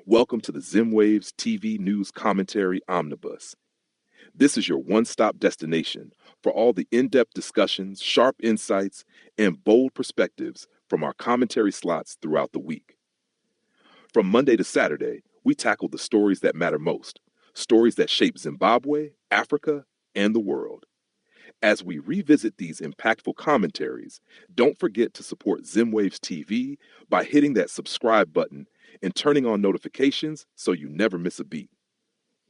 Welcome to the Zimwaves TV News Commentary Omnibus. This is your one-stop destination for all the in-depth discussions, sharp insights, and bold perspectives from our commentary slots throughout the week. From Monday to Saturday, we tackle the stories that matter most, stories that shape Zimbabwe, Africa, and the world. As we revisit these impactful commentaries, don't forget to support Zimwaves TV by hitting that subscribe button and turning on notifications so you never miss a beat.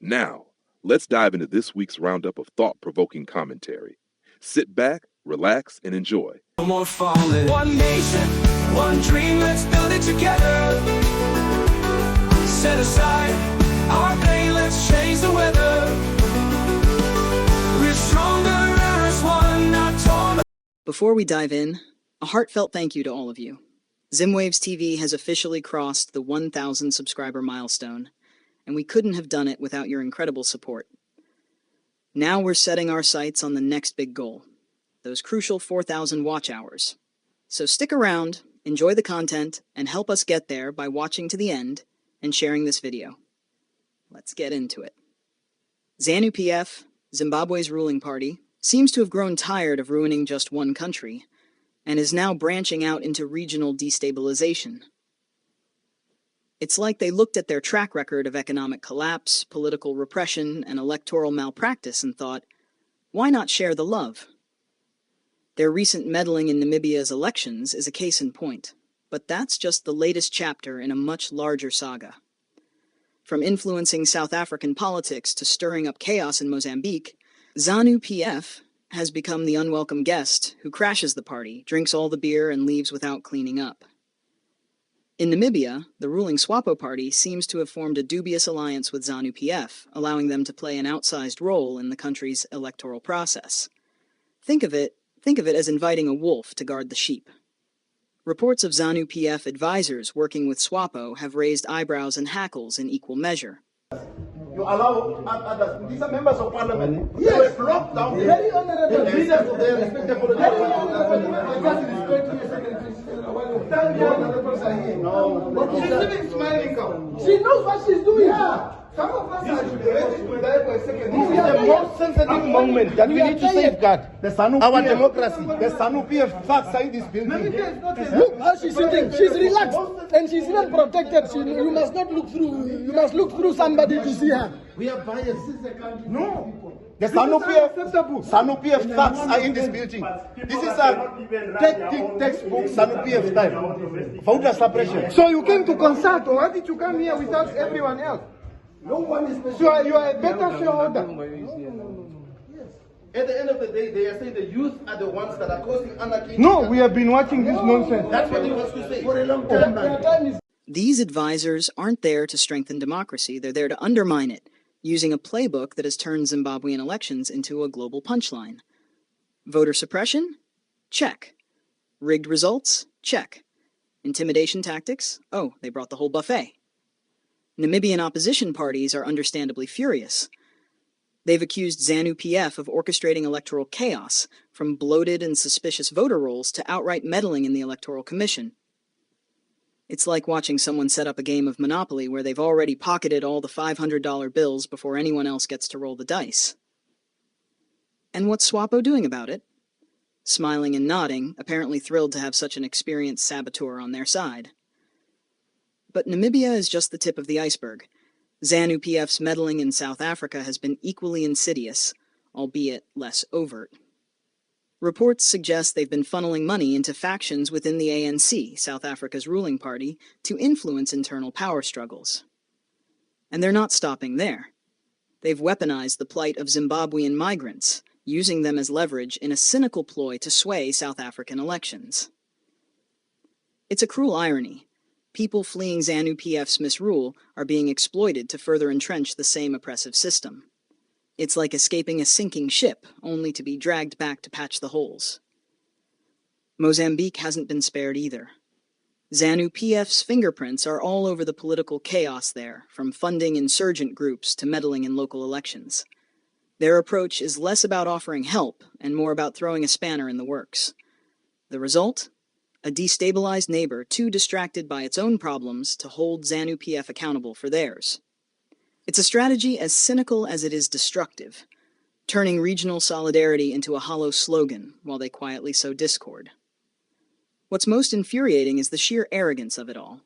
Now, let's dive into this week's roundup of thought-provoking commentary. Sit back, relax, and enjoy. One nation, one dream, let's build it together. Set aside our pain, let's change the weather. We're stronger as one, not torn. Before we dive in, a heartfelt thank you to all of you. Zimwaves TV has officially crossed the 1,000 subscriber milestone, and we couldn't have done it without your incredible support. Now we're setting our sights on the next big goal, those crucial 4,000 watch hours. So stick around, enjoy the content, and help us get there by watching to the end and sharing this video. Let's get into it. Zanu-PF, Zimbabwe's ruling party, seems to have grown tired of ruining just one country, and is now branching out into regional destabilization. It's like they looked at their track record of economic collapse, political repression, and electoral malpractice and thought, why not share the love? Their recent meddling in Namibia's elections is a case in point, but that's just the latest chapter in a much larger saga. From influencing South African politics to stirring up chaos in Mozambique, Zanu-PF has become the unwelcome guest who crashes the party, drinks all the beer, and leaves without cleaning up. In Namibia, the ruling Swapo party seems to have formed a dubious alliance with Zanu-PF, allowing them to play an outsized role in the country's electoral process. Think of it as inviting a wolf to guard the sheep. Reports of Zanu-PF advisors working with Swapo have raised eyebrows and hackles in equal measure. You allow others, these are members of parliament. Yes, blocked down very honorable leaders of their respective political parties. She's even smiling. She knows what she's doing. Yeah. Some of us are ready to die for a second. This is the most sensitive moment that we need to safeguard our democracy. The Zanu-PF facts are in this building. Look how she's sitting. She's relaxed and she's even protected. You must not look through. You must look through somebody to see her. We are biased. No. The Zanu-PF facts are in this building. This is a textbook Zanu-PF time. Voter suppression. So you came to consult, or why did you come here without everyone else? No one is special. So you are a better shareholder. Yes. At the end of the day, they are saying the youth are the ones that are causing anarchy. No, we have been watching this nonsense. That's what he wants to say for a long time. These advisors aren't there to strengthen democracy, they're there to undermine it, using a playbook that has turned Zimbabwean elections into a global punchline. Voter suppression? Check. Rigged results? Check. Intimidation tactics? Oh, they brought the whole buffet. Namibian opposition parties are understandably furious. They've accused Zanu-PF of orchestrating electoral chaos, from bloated and suspicious voter rolls to outright meddling in the Electoral Commission. It's like watching someone set up a game of Monopoly where they've already pocketed all the $500 bills before anyone else gets to roll the dice. And what's Swapo doing about it? Smiling and nodding, apparently thrilled to have such an experienced saboteur on their side. But Namibia is just the tip of the iceberg. Zanu-PF's meddling in South Africa has been equally insidious, albeit less overt. Reports suggest they've been funneling money into factions within the ANC, South Africa's ruling party, to influence internal power struggles. And they're not stopping there. They've weaponized the plight of Zimbabwean migrants, using them as leverage in a cynical ploy to sway South African elections. It's a cruel irony. People fleeing Zanu-PF's misrule are being exploited to further entrench the same oppressive system. It's like escaping a sinking ship, only to be dragged back to patch the holes. Mozambique hasn't been spared either. Zanu-PF's fingerprints are all over the political chaos there, from funding insurgent groups to meddling in local elections. Their approach is less about offering help and more about throwing a spanner in the works. The result? a destabilized neighbor too distracted by its own problems to hold Zanu-PF accountable for theirs. It's a strategy as cynical as it is destructive, turning regional solidarity into a hollow slogan while they quietly sow discord. What's most infuriating is the sheer arrogance of it all.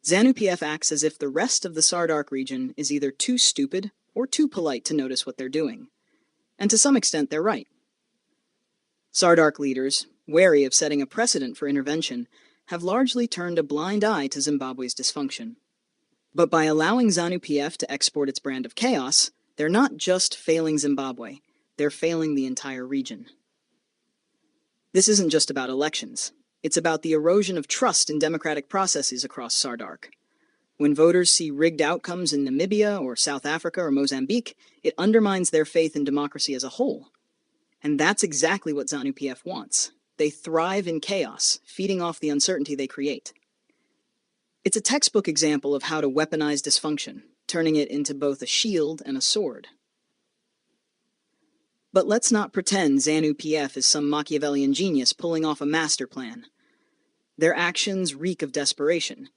Zanu-PF acts as if the rest of the SADC region is either too stupid or too polite to notice what they're doing. And to some extent, they're right. SADC leaders, wary of setting a precedent for intervention, have largely turned a blind eye to Zimbabwe's dysfunction. But by allowing Zanu-PF to export its brand of chaos, they're not just failing Zimbabwe, they're failing the entire region. This isn't just about elections. It's about the erosion of trust in democratic processes across SADC. When voters see rigged outcomes in Namibia or South Africa or Mozambique, it undermines their faith in democracy as a whole. And that's exactly what Zanu-PF wants. They thrive in chaos, feeding off the uncertainty they create. It's a textbook example of how to weaponize dysfunction, turning it into both a shield and a sword. But let's not pretend Zanu-PF is some Machiavellian genius pulling off a master plan. Their actions reek of desperation.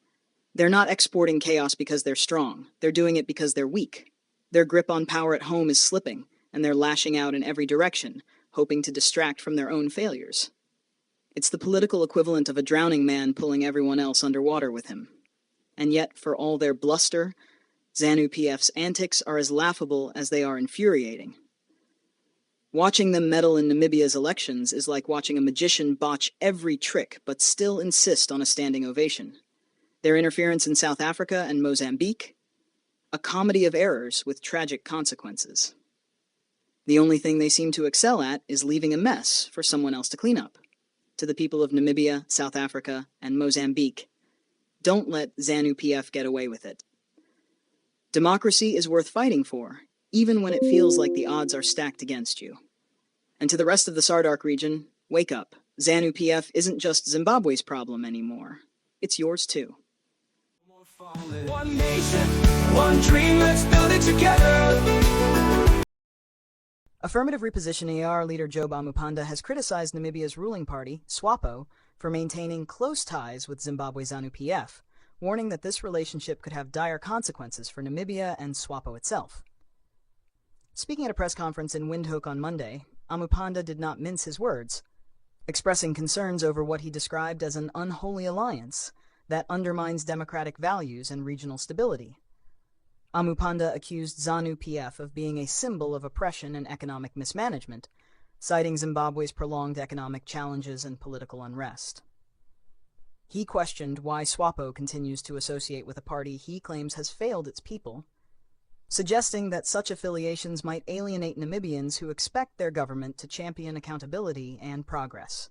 They're not exporting chaos because they're strong. They're doing it because they're weak. Their grip on power at home is slipping, and they're lashing out in every direction, hoping to distract from their own failures. It's the political equivalent of a drowning man pulling everyone else underwater with him. And yet, for all their bluster, Zanu-PF's antics are as laughable as they are infuriating. Watching them meddle in Namibia's elections is like watching a magician botch every trick but still insist on a standing ovation. Their interference in South Africa and Mozambique, a comedy of errors with tragic consequences. The only thing they seem to excel at is leaving a mess for someone else to clean up. To the people of Namibia, South Africa, and Mozambique, don't let Zanu-PF get away with it. Democracy is worth fighting for, even when it feels like the odds are stacked against you. And to the rest of the SADC region, wake up. Zanu-PF isn't just Zimbabwe's problem anymore. It's yours too. One nation, one dream, let's build it together. Affirmative Reposition AR leader Job Amupanda has criticized Namibia's ruling party, Swapo, for maintaining close ties with Zimbabwe's Zanu-PF, warning that this relationship could have dire consequences for Namibia and Swapo itself. Speaking at a press conference in Windhoek on Monday, Amupanda did not mince his words, expressing concerns over what he described as an unholy alliance that undermines democratic values and regional stability. Amupanda accused Zanu-PF of being a symbol of oppression and economic mismanagement, citing Zimbabwe's prolonged economic challenges and political unrest. He questioned why Swapo continues to associate with a party he claims has failed its people, suggesting that such affiliations might alienate Namibians who expect their government to champion accountability and progress.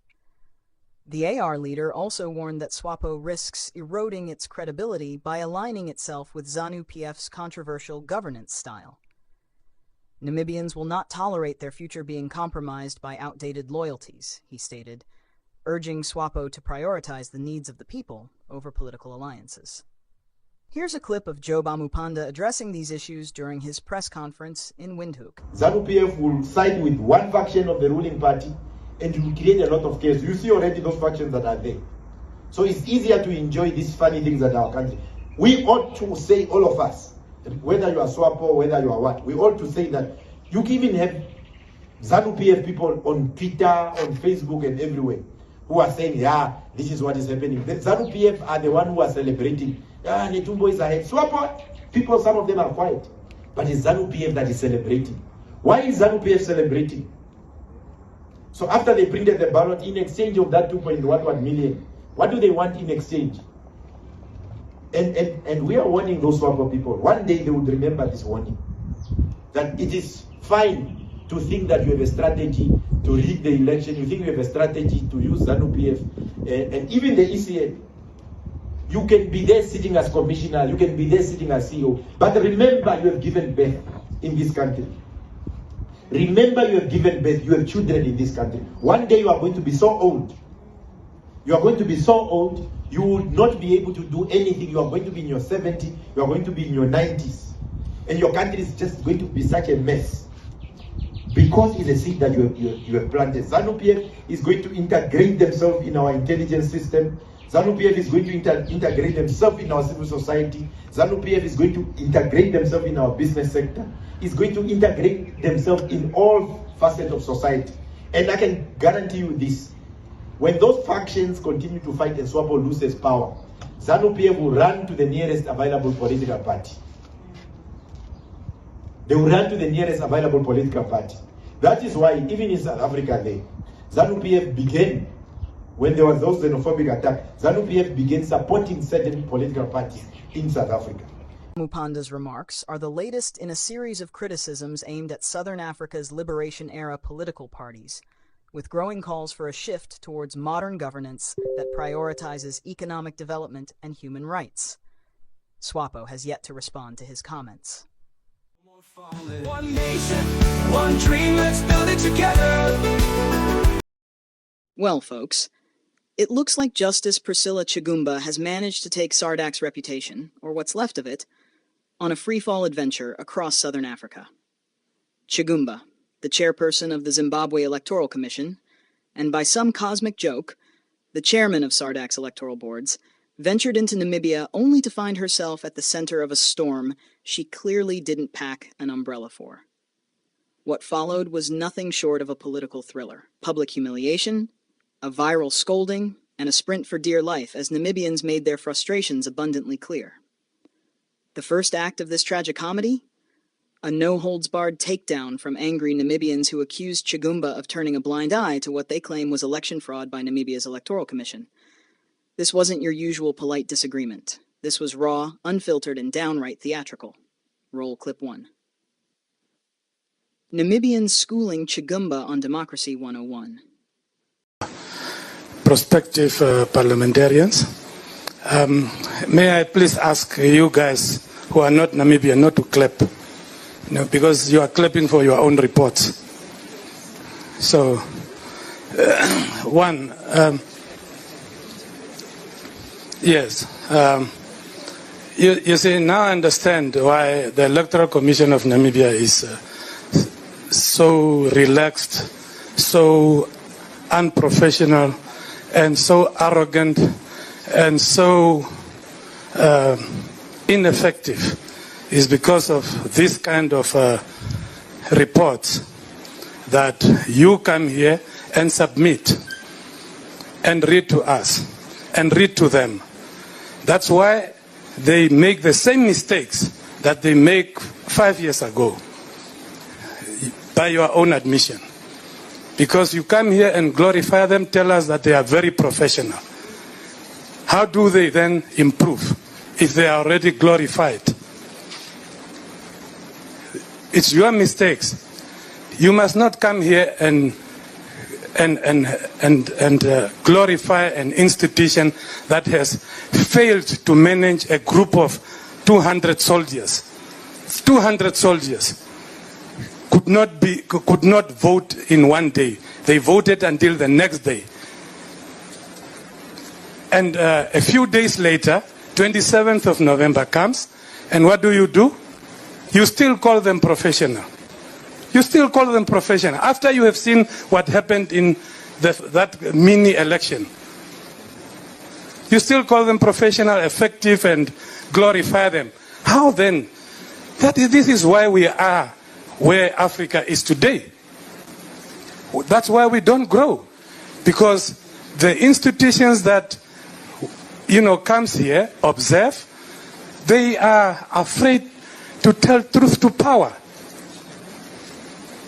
The AR leader also warned that Swapo risks eroding its credibility by aligning itself with Zanu-PF's controversial governance style. Namibians will not tolerate their future being compromised by outdated loyalties, he stated, urging Swapo to prioritize the needs of the people over political alliances. Here's a clip of Job Amupanda addressing these issues during his press conference in Windhoek. Zanu-PF will side with one faction of the ruling party and will create a lot of chaos. You see already those factions that are there. So it's easier to enjoy these funny things at our country. We ought to say, all of us, whether you are Swapo, whether you are what, we ought to say that you can even have Zanu-PF people on Twitter, on Facebook and everywhere who are saying, yeah, this is what is happening. The Zanu-PF are the ones who are celebrating. Ah, Netumbo is ahead. Swapo people, some of them are quiet. But it's Zanu-PF that is celebrating. Why is Zanu-PF celebrating? So after they printed the ballot, in exchange of that 2.11 million, what do they want in exchange? And we are warning those Swapo people. One day they would remember this warning. That it is fine to think that you have a strategy to rig the election. You think you have a strategy to use Zanu-PF. And even the ECN. You can be there sitting as commissioner. You can be there sitting as CEO. But remember, you have given birth in this country. Remember, you have given birth, you have children in this country. One day you are going to be so old. You are going to be so old, you will not be able to do anything. You are going to be in your 70s, you are going to be in your 90s. And your country is just going to be such a mess. because it's a seed that you have planted. Zanu-PF is going to integrate themselves in our intelligence system. Zanu-PF is going to integrate themselves in our civil society. Zanu-PF is going to integrate themselves in our business sector. It's going to integrate themselves in all facets of society. And I can guarantee you this. When those factions continue to fight and Swapo loses power, Zanu-PF will run to the nearest available political party. They will run to the nearest available political party. That is why, even in South Africa, Zanu-PF began, when there was those xenophobic attacks, Zanu-PF began supporting certain political parties in South Africa. Amupanda's remarks are the latest in a series of criticisms aimed at Southern Africa's liberation-era political parties, with growing calls for a shift towards modern governance that prioritizes economic development and human rights. Swapo has yet to respond to his comments. One nation, one dream, let's build it together. Well, folks, it looks like Justice Priscilla Chigumba has managed to take SADC's reputation, or what's left of it, on a free-fall adventure across southern Africa. Chigumba, the chairperson of the Zimbabwe Electoral Commission, and by some cosmic joke, the chairman of SADC's electoral boards, ventured into Namibia only to find herself at the center of a storm she clearly didn't pack an umbrella for. What followed was nothing short of a political thriller. Public humiliation, a viral scolding, and a sprint for dear life as Namibians made their frustrations abundantly clear. The first act of this tragicomedy? A no-holds-barred takedown from angry Namibians who accused Chigumba of turning a blind eye to what they claim was election fraud by Namibia's Electoral Commission. This wasn't your usual polite disagreement. This was raw, unfiltered, and downright theatrical. Roll clip 1. Namibians schooling Chigumba on Democracy 101. Prospective parliamentarians, may I please ask you guys who are not Namibian not to clap, because you are clapping for your own reports. So, one, yes, you see, now I understand why the Electoral Commission of Namibia is so relaxed, so unprofessional, and so arrogant, and so ineffective, is because of this kind of reports that you come here and submit and read to us and read to them. That's why they make the same mistakes that they make 5 years ago, by your own admission. Because you come here and glorify them, tell us that they are very professional. How do they then improve if they are already glorified? It's your mistakes. You must not come here and glorify an institution that has failed to manage a group of 200 soldiers. 200 soldiers could not vote in one day. They voted until the next day. And a few days later, 27th of November comes, and what do? You still call them professional. You still call them professional. After you have seen what happened in that mini election, you still call them professional, effective, and glorify them. How then? This is why we are where Africa is today. That's why we don't grow. Because the institutions that, comes here, observe, they are afraid to tell truth to power.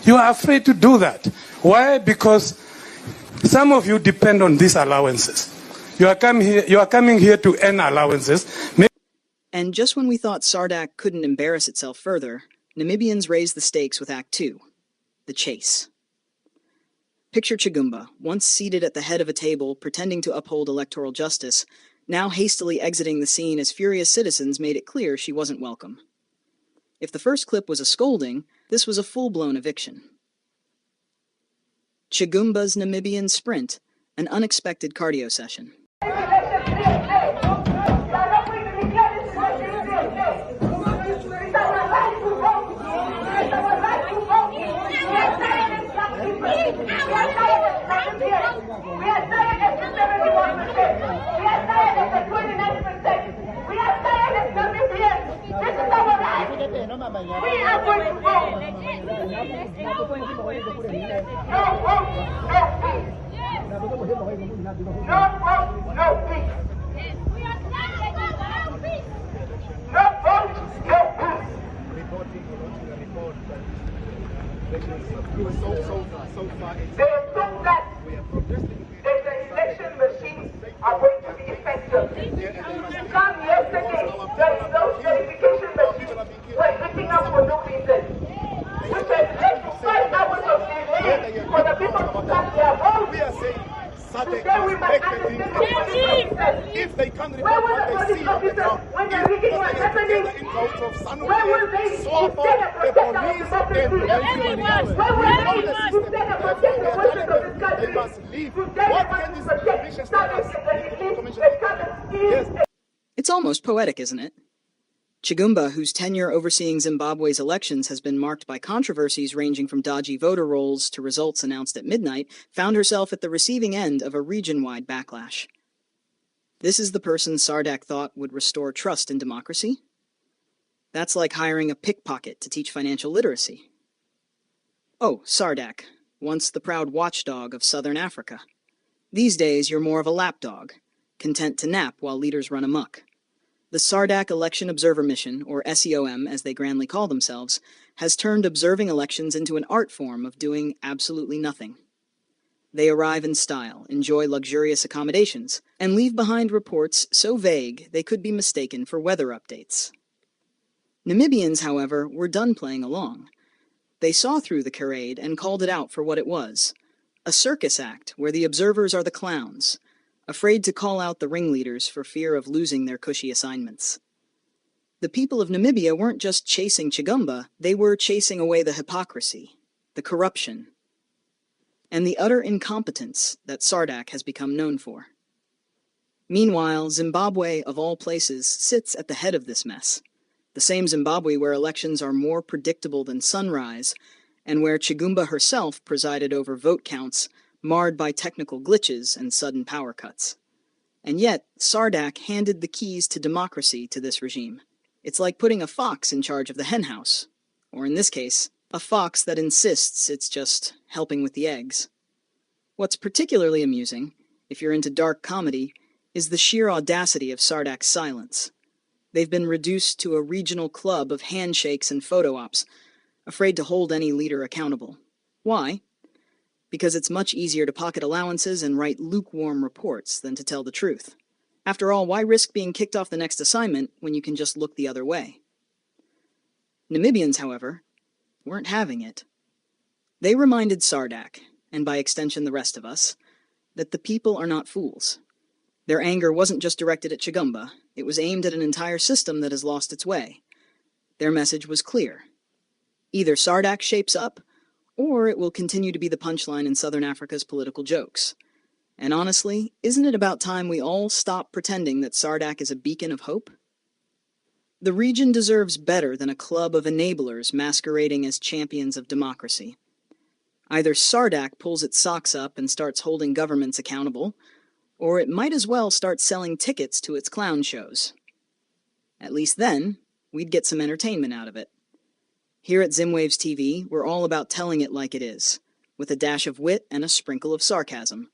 You are afraid to do that. Why? Because some of you depend on these allowances. You are coming here to earn allowances. And just when we thought SADC couldn't embarrass itself further, Namibians raised the stakes with Act 2, the chase. Picture Chigumba, once seated at the head of a table pretending to uphold electoral justice, now hastily exiting the scene as furious citizens made it clear she wasn't welcome. If the first clip was a scolding, this was a full-blown eviction. Chigumba's Namibian sprint, an unexpected cardio session. The election machines are going to be effective. Come yesterday, those verification machines were picking up for no reason, which has led to 5 hours of delay for the people to cast their votes. Today we must understand the police officers. If they can't Where report were what the they police see on the officers ground, when the rigging was happening? Zanu-PF, Where were they Swapo, instead of the protect our police, democracy? and everybody else. Where were We know they the system. instead of Therefore, protect we the are voices telling of this them they country? must leave. Today What they can want this to protect commission tell us? the Commission is It's almost poetic, isn't it? Chigumba, whose tenure overseeing Zimbabwe's elections has been marked by controversies ranging from dodgy voter rolls to results announced at midnight, found herself at the receiving end of a region-wide backlash. This is the person SADC thought would restore trust in democracy? That's like hiring a pickpocket to teach financial literacy. Oh, SADC, once the proud watchdog of southern Africa. These days, you're more of a lapdog, content to nap while leaders run amok. The SADC Election Observer Mission, or SEOM as they grandly call themselves, has turned observing elections into an art form of doing absolutely nothing. They arrive in style, enjoy luxurious accommodations, and leave behind reports so vague they could be mistaken for weather updates. Namibians, however, were done playing along. They saw through the charade and called it out for what it was, a circus act where the observers are the clowns, afraid to call out the ringleaders for fear of losing their cushy assignments. The people of Namibia weren't just chasing Chigumba, they were chasing away the hypocrisy, the corruption, and the utter incompetence that SADC has become known for. Meanwhile, Zimbabwe, of all places, sits at the head of this mess, the same Zimbabwe where elections are more predictable than sunrise, and where Chigumba herself presided over vote counts marred by technical glitches and sudden power cuts. And yet, SADC handed the keys to democracy to this regime. It's like putting a fox in charge of the henhouse, or in this case, a fox that insists it's just helping with the eggs. What's particularly amusing, if you're into dark comedy, is the sheer audacity of SADC's silence. They've been reduced to a regional club of handshakes and photo ops, afraid to hold any leader accountable. Why? Because it's much easier to pocket allowances and write lukewarm reports than to tell the truth. After all, why risk being kicked off the next assignment when you can just look the other way? Namibians, however, weren't having it. They reminded SADC, and by extension the rest of us, that the people are not fools. Their anger wasn't just directed at Chigumba, it was aimed at an entire system that has lost its way. Their message was clear. Either SADC shapes up, or it will continue to be the punchline in Southern Africa's political jokes. And honestly, isn't it about time we all stop pretending that SADC is a beacon of hope? The region deserves better than a club of enablers masquerading as champions of democracy. Either SADC pulls its socks up and starts holding governments accountable, or it might as well start selling tickets to its clown shows. At least then, we'd get some entertainment out of it. Here at Zimwaves TV, we're all about telling it like it is, with a dash of wit and a sprinkle of sarcasm.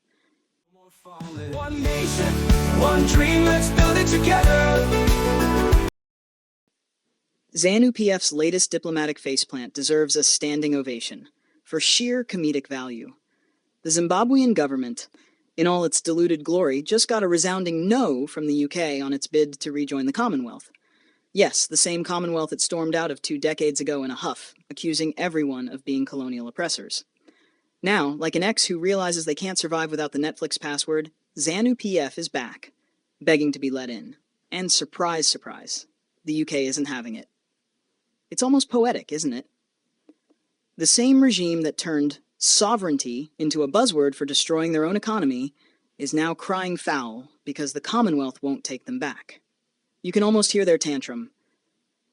One nation, one dream, let's build it together. Zanu-PF's latest diplomatic faceplant deserves a standing ovation, for sheer comedic value. The Zimbabwean government, in all its diluted glory, just got a resounding no from the UK on its bid to rejoin the Commonwealth. Yes, the same Commonwealth it stormed out of 2 decades ago in a huff, accusing everyone of being colonial oppressors. Now, like an ex who realizes they can't survive without the Netflix password, Zanu-PF is back, begging to be let in. And surprise, surprise, the UK isn't having it. It's almost poetic, isn't it? The same regime that turned sovereignty into a buzzword for destroying their own economy is now crying foul because the Commonwealth won't take them back. You can almost hear their tantrum.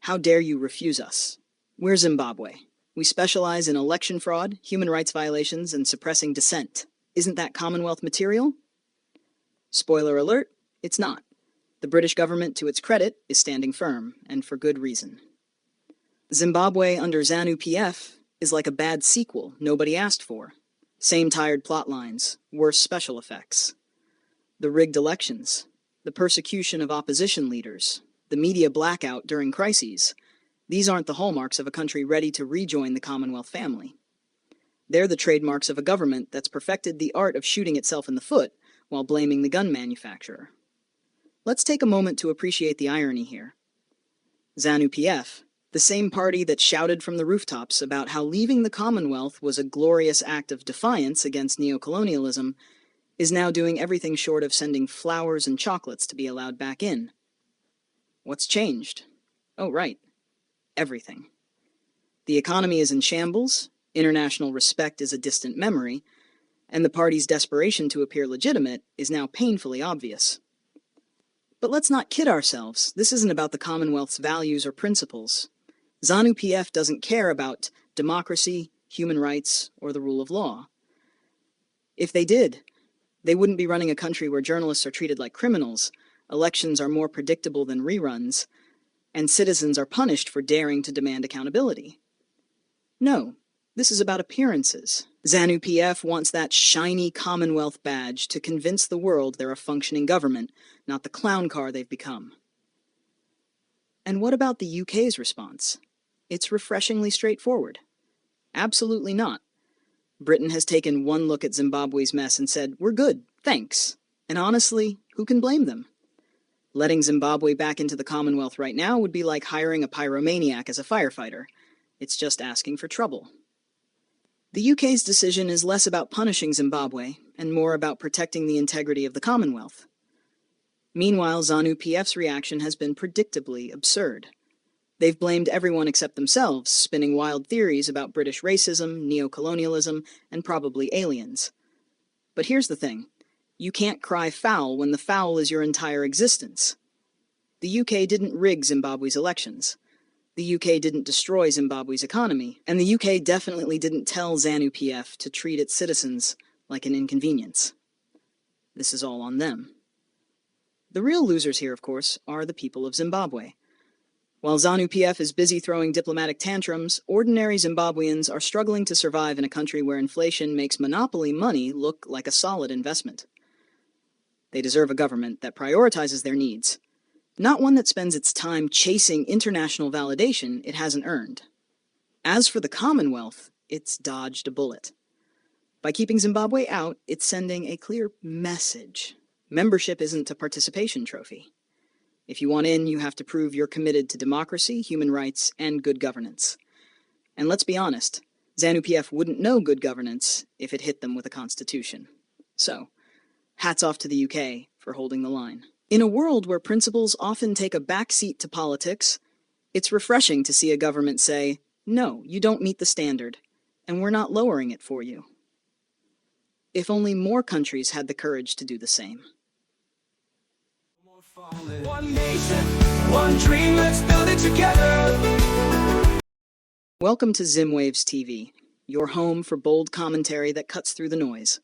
How dare you refuse us? We're Zimbabwe. We specialize in election fraud, human rights violations, and suppressing dissent. Isn't that Commonwealth material? Spoiler alert, it's not. The British government, to its credit, is standing firm, and for good reason. Zimbabwe under Zanu-PF is like a bad sequel nobody asked for. Same tired plot lines, worse special effects. The rigged elections, the persecution of opposition leaders, the media blackout during crises. These aren't the hallmarks of a country ready to rejoin the Commonwealth family. They're the trademarks of a government that's perfected the art of shooting itself in the foot while blaming the gun manufacturer. Let's take a moment to appreciate the irony here. Zanu-PF, the same party that shouted from the rooftops about how leaving the Commonwealth was a glorious act of defiance against neocolonialism, is now doing everything short of sending flowers and chocolates to be allowed back in. What's changed? Oh, right. Everything. The economy is in shambles, international respect is a distant memory, and the party's desperation to appear legitimate is now painfully obvious. But let's not kid ourselves. This isn't about the Commonwealth's values or principles. Zanu-PF doesn't care about democracy, human rights, or the rule of law. If they did, they wouldn't be running a country where journalists are treated like criminals, elections are more predictable than reruns, and citizens are punished for daring to demand accountability. No, this is about appearances. Zanu-PF wants that shiny Commonwealth badge to convince the world they're a functioning government, not the clown car they've become. And what about the UK's response? It's refreshingly straightforward. Absolutely not. Britain has taken one look at Zimbabwe's mess and said, "We're good, thanks." And honestly, who can blame them? Letting Zimbabwe back into the Commonwealth right now would be like hiring a pyromaniac as a firefighter. It's just asking for trouble. The UK's decision is less about punishing Zimbabwe and more about protecting the integrity of the Commonwealth. Meanwhile, Zanu-PF's reaction has been predictably absurd. They've blamed everyone except themselves, spinning wild theories about British racism, neocolonialism, and probably aliens. But here's the thing. You can't cry foul when the foul is your entire existence. The UK didn't rig Zimbabwe's elections. The UK didn't destroy Zimbabwe's economy. And the UK definitely didn't tell Zanu-PF to treat its citizens like an inconvenience. This is all on them. The real losers here, of course, are the people of Zimbabwe. While Zanu-PF is busy throwing diplomatic tantrums, ordinary Zimbabweans are struggling to survive in a country where inflation makes monopoly money look like a solid investment. They deserve a government that prioritizes their needs, not one that spends its time chasing international validation it hasn't earned. As for the Commonwealth, it's dodged a bullet. By keeping Zimbabwe out, it's sending a clear message. Membership isn't a participation trophy. If you want in, you have to prove you're committed to democracy, human rights, and good governance. And let's be honest, Zanu-PF wouldn't know good governance if it hit them with a constitution. So, hats off to the UK for holding the line. In a world where principles often take a backseat to politics, it's refreshing to see a government say, "No, you don't meet the standard, and we're not lowering it for you." If only more countries had the courage to do the same. One nation, one dream, let's build it together. Welcome to Zimwaves TV, your home for bold commentary that cuts through the noise.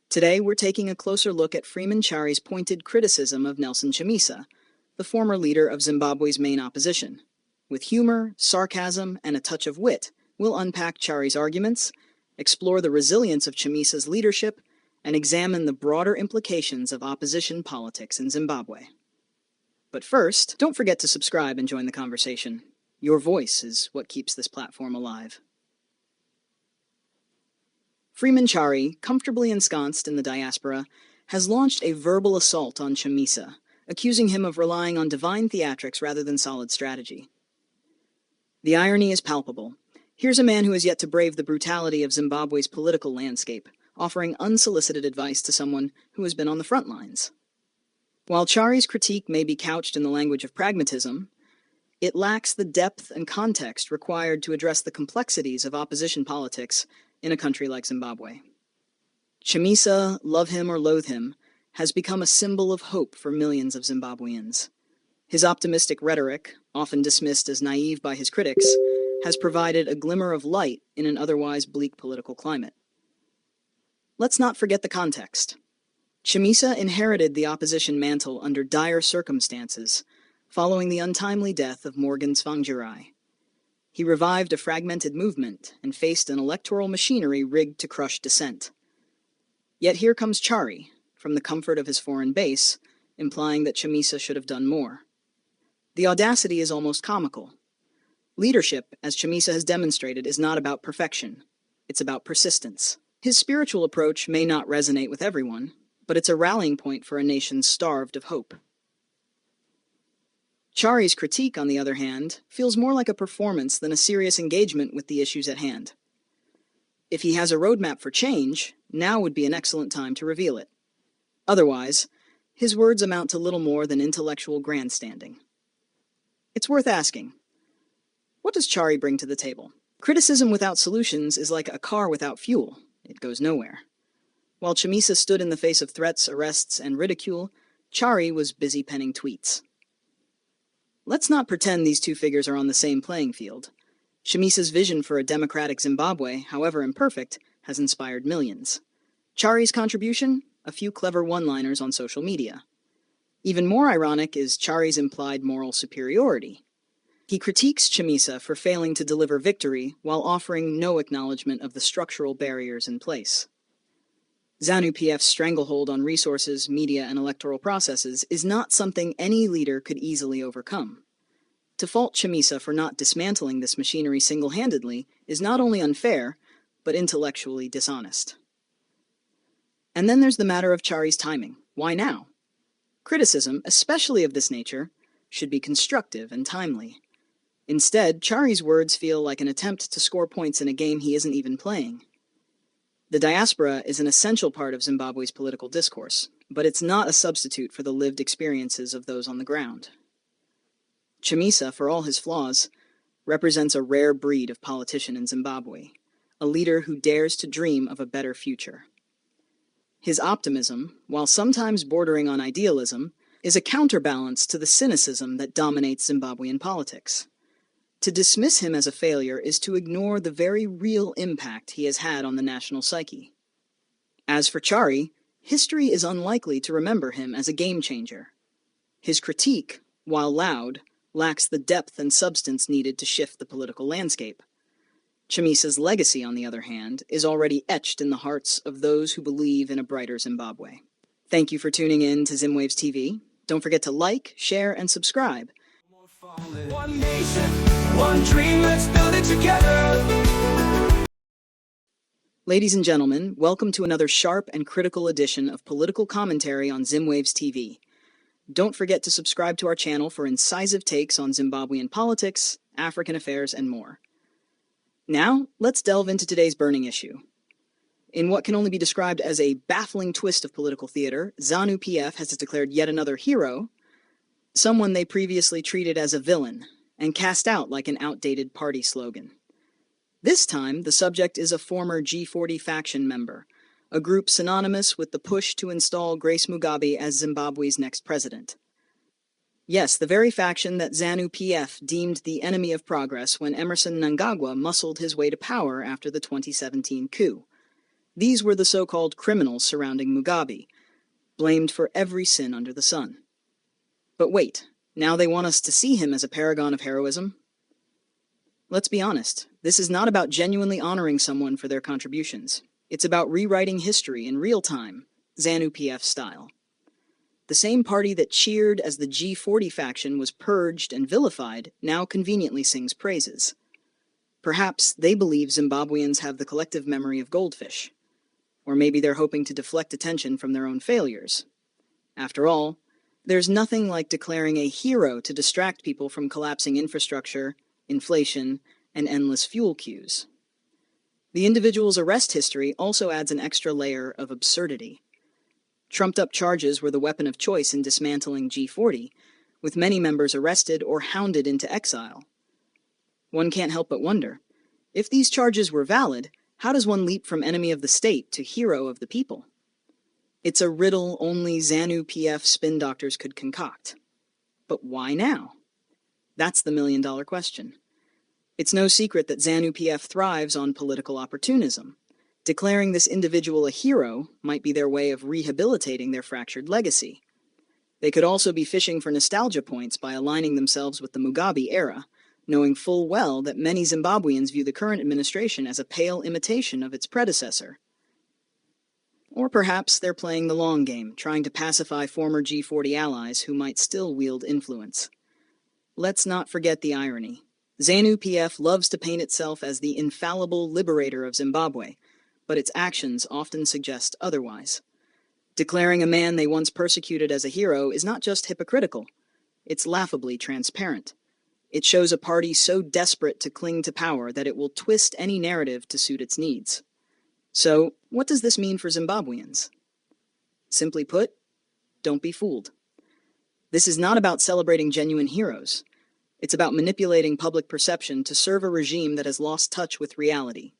Today we're taking a closer look at Freeman Chari's pointed criticism of Nelson Chamisa, the former leader of Zimbabwe's main opposition. With humor, sarcasm, and a touch of wit, we'll unpack Chari's arguments, explore the resilience of Chamisa's leadership, and examine the broader implications of opposition politics in Zimbabwe. But first, don't forget to subscribe and join the conversation. Your voice is what keeps this platform alive. Freeman Chari, comfortably ensconced in the diaspora, has launched a verbal assault on Chamisa, accusing him of relying on divine theatrics rather than solid strategy. The irony is palpable. Here's a man who has yet to brave the brutality of Zimbabwe's political landscape, offering unsolicited advice to someone who has been on the front lines. While Chari's critique may be couched in the language of pragmatism, it lacks the depth and context required to address the complexities of opposition politics in a country like Zimbabwe. Chamisa, love him or loathe him, has become a symbol of hope for millions of Zimbabweans. His optimistic rhetoric, often dismissed as naive by his critics, has provided a glimmer of light in an otherwise bleak political climate. Let's not forget the context. Chamisa inherited the opposition mantle under dire circumstances, following the untimely death of Morgan Tsvangirai. He revived a fragmented movement and faced an electoral machinery rigged to crush dissent. Yet here comes Chari, from the comfort of his foreign base, implying that Chamisa should have done more. The audacity is almost comical. Leadership, as Chamisa has demonstrated, is not about perfection. It's about persistence. His spiritual approach may not resonate with everyone, but it's a rallying point for a nation starved of hope. Chari's critique, on the other hand, feels more like a performance than a serious engagement with the issues at hand. If he has a roadmap for change, now would be an excellent time to reveal it. Otherwise, his words amount to little more than intellectual grandstanding. It's worth asking, what does Chari bring to the table? Criticism without solutions is like a car without fuel. It goes nowhere. While Chamisa stood in the face of threats, arrests, and ridicule, Chari was busy penning tweets. Let's not pretend these two figures are on the same playing field. Chamisa's vision for a democratic Zimbabwe, however imperfect, has inspired millions. Chari's contribution? A few clever one-liners on social media. Even more ironic is Chari's implied moral superiority. He critiques Chamisa for failing to deliver victory while offering no acknowledgement of the structural barriers in place. Zanu-PF's stranglehold on resources, media, and electoral processes is not something any leader could easily overcome. To fault Chamisa for not dismantling this machinery single-handedly is not only unfair, but intellectually dishonest. And then there's the matter of Chari's timing. Why now? Criticism, especially of this nature, should be constructive and timely. Instead, Chari's words feel like an attempt to score points in a game he isn't even playing. The diaspora is an essential part of Zimbabwe's political discourse, but it's not a substitute for the lived experiences of those on the ground. Chamisa, for all his flaws, represents a rare breed of politician in Zimbabwe, a leader who dares to dream of a better future. His optimism, while sometimes bordering on idealism, is a counterbalance to the cynicism that dominates Zimbabwean politics. To dismiss him as a failure is to ignore the very real impact he has had on the national psyche. As for Chari, history is unlikely to remember him as a game-changer. His critique, while loud, lacks the depth and substance needed to shift the political landscape. Chamisa's legacy, on the other hand, is already etched in the hearts of those who believe in a brighter Zimbabwe. Thank you for tuning in to Zimwaves TV. Don't forget to like, share, and subscribe. One nation, one dream, let's build it together. Ladies and gentlemen, welcome to another sharp and critical edition of political commentary on Zimwaves TV. Don't forget to subscribe to our channel for incisive takes on Zimbabwean politics, African affairs, and more. Now, let's delve into today's burning issue. In what can only be described as a baffling twist of political theater, Zanu-PF has declared yet another hero, someone they previously treated as a villain, and cast out like an outdated party slogan. This time, the subject is a former G40 faction member, a group synonymous with the push to install Grace Mugabe as Zimbabwe's next president. Yes, the very faction that Zanu-PF deemed the enemy of progress when Emmerson Mnangagwa muscled his way to power after the 2017 coup. These were the so-called criminals surrounding Mugabe, blamed for every sin under the sun. But wait, now they want us to see him as a paragon of heroism? Let's be honest, this is not about genuinely honoring someone for their contributions. It's about rewriting history in real time, Zanu-PF style. The same party that cheered as the G40 faction was purged and vilified now conveniently sings praises. Perhaps they believe Zimbabweans have the collective memory of goldfish. Or maybe they're hoping to deflect attention from their own failures. After all, there's nothing like declaring a hero to distract people from collapsing infrastructure, inflation, and endless fuel queues. The individual's arrest history also adds an extra layer of absurdity. Trumped-up charges were the weapon of choice in dismantling G40, with many members arrested or hounded into exile. One can't help but wonder, if these charges were valid, how does one leap from enemy of the state to hero of the people? It's a riddle only Zanu-PF spin doctors could concoct. But why now? That's the million-dollar question. It's no secret that Zanu-PF thrives on political opportunism. Declaring this individual a hero might be their way of rehabilitating their fractured legacy. They could also be fishing for nostalgia points by aligning themselves with the Mugabe era, knowing full well that many Zimbabweans view the current administration as a pale imitation of its predecessor. Or perhaps they're playing the long game, trying to pacify former G40 allies who might still wield influence. Let's not forget the irony. Zanu-PF loves to paint itself as the infallible liberator of Zimbabwe, but its actions often suggest otherwise. Declaring a man they once persecuted as a hero is not just hypocritical, it's laughably transparent. It shows a party so desperate to cling to power that it will twist any narrative to suit its needs. So, what does this mean for Zimbabweans? Simply put, don't be fooled. This is not about celebrating genuine heroes. It's about manipulating public perception to serve a regime that has lost touch with reality.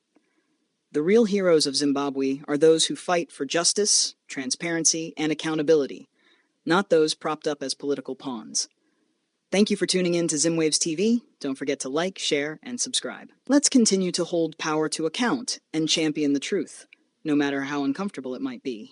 The real heroes of Zimbabwe are those who fight for justice, transparency, and accountability, not those propped up as political pawns. Thank you for tuning in to Zimwaves TV. Don't forget to like, share, and subscribe. Let's continue to hold power to account and champion the truth, no matter how uncomfortable it might be.